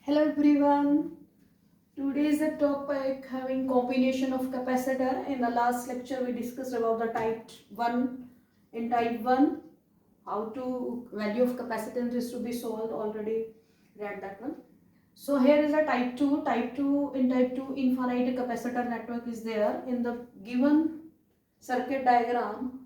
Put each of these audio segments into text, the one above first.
Hello everyone. Today is the topic having combination of capacitor. In the last lecture we discussed about the type 1. In type 1 how to value of capacitance is to be solved, already read that one. So here is a type 2. In type 2 infinite capacitor network is there. In the given circuit diagram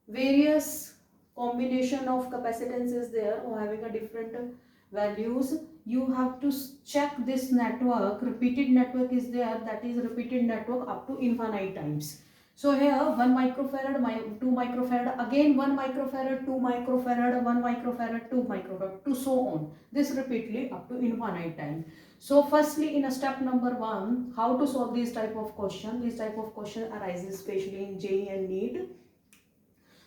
various combination of capacitance is there or having a different values. You have to check this network. Repeated network is there, that is repeated network up to infinite times. So here 1 microfarad, 2 microfarad, again 1 microfarad, 2 microfarad, 1 microfarad, 2 microfarad, to so on. This repeatedly up to infinite time. So firstly, in a step number 1, how to solve this type of question. This type of question arises especially in JEE and NEET.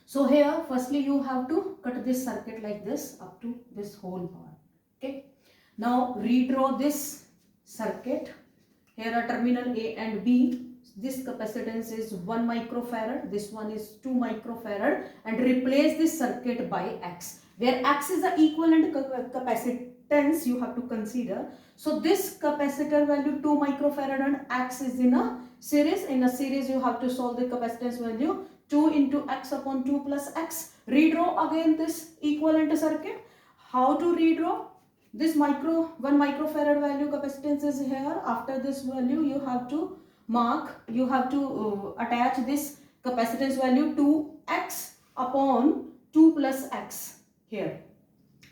So here firstly you have to cut this circuit like this up to this whole part. Okay. Now redraw this circuit. Here are terminal A and B. This capacitance is 1 microfarad. This one is 2 microfarad. And replace this circuit by X. Where X is the equivalent capacitance you have to consider. So this capacitor value 2 microfarad and X is in a series. In a series you have to solve the capacitance value 2 into X upon 2 plus X. Redraw again this equivalent circuit. How to redraw? This 1 microfarad value capacitance is here. After this value you have to mark, you have to attach this capacitance value to X upon 2 plus X here.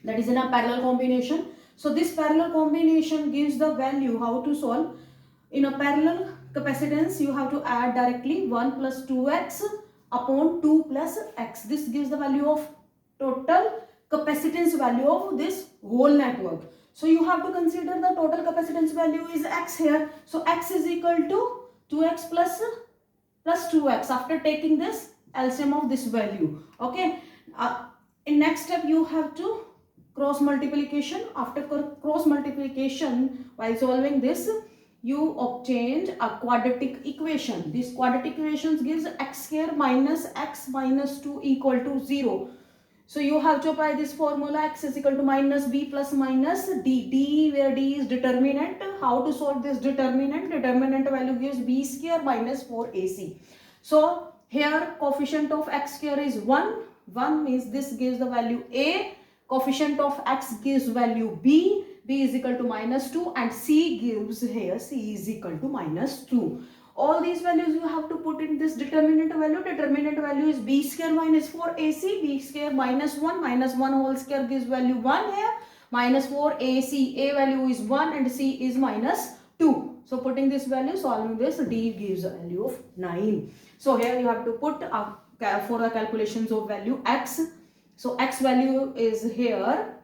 That is in a parallel combination. So this parallel combination gives the value. How to solve? In a parallel capacitance you have to add directly 1 plus 2x upon 2 plus X. This gives the value of total capacitance value of this whole network. So you have to consider the total capacitance value is X here. So X is equal to 2x plus 2x after taking this LCM of this value. Okay. In next step you have to cross multiplication. After cross multiplication, while solving this, you obtained a quadratic equation. This quadratic equation gives x square minus x minus 2 equal to 0. So you have to apply this formula. X is equal to minus b plus minus d. D, where d is determinant. How to solve this determinant? Determinant value gives b square minus 4ac. So here coefficient of x square is 1. 1 means this gives the value a. Coefficient of x gives value b. B is equal to minus 2 and C gives here C is equal to minus 2. All these values you have to put in this determinant value. Determinant value is b square minus 4ac. B square minus 1 whole square gives value 1 here. Minus 4ac. A value is 1 and C is minus 2. So putting this value, solving this, D gives a value of 9. So here you have to put for the calculations of value x. So x value is here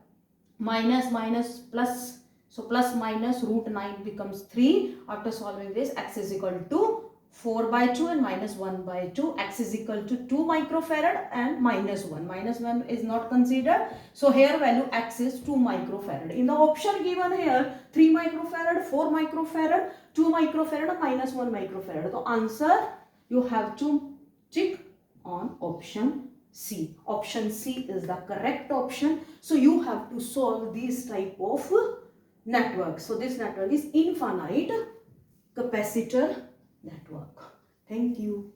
minus plus, so plus minus root 9 becomes 3. After solving this, x is equal to 4 by 2 and minus 1 by 2. X is equal to 2 microfarad and minus 1. Minus 1 is not considered. So here value x is 2 microfarad. In the option given here, 3 microfarad, 4 microfarad, 2 microfarad and minus 1 microfarad. The answer you have to tick on option C. Option C is the correct option. So you have to solve this type of network. So this network is infinite capacitor network. Thank you.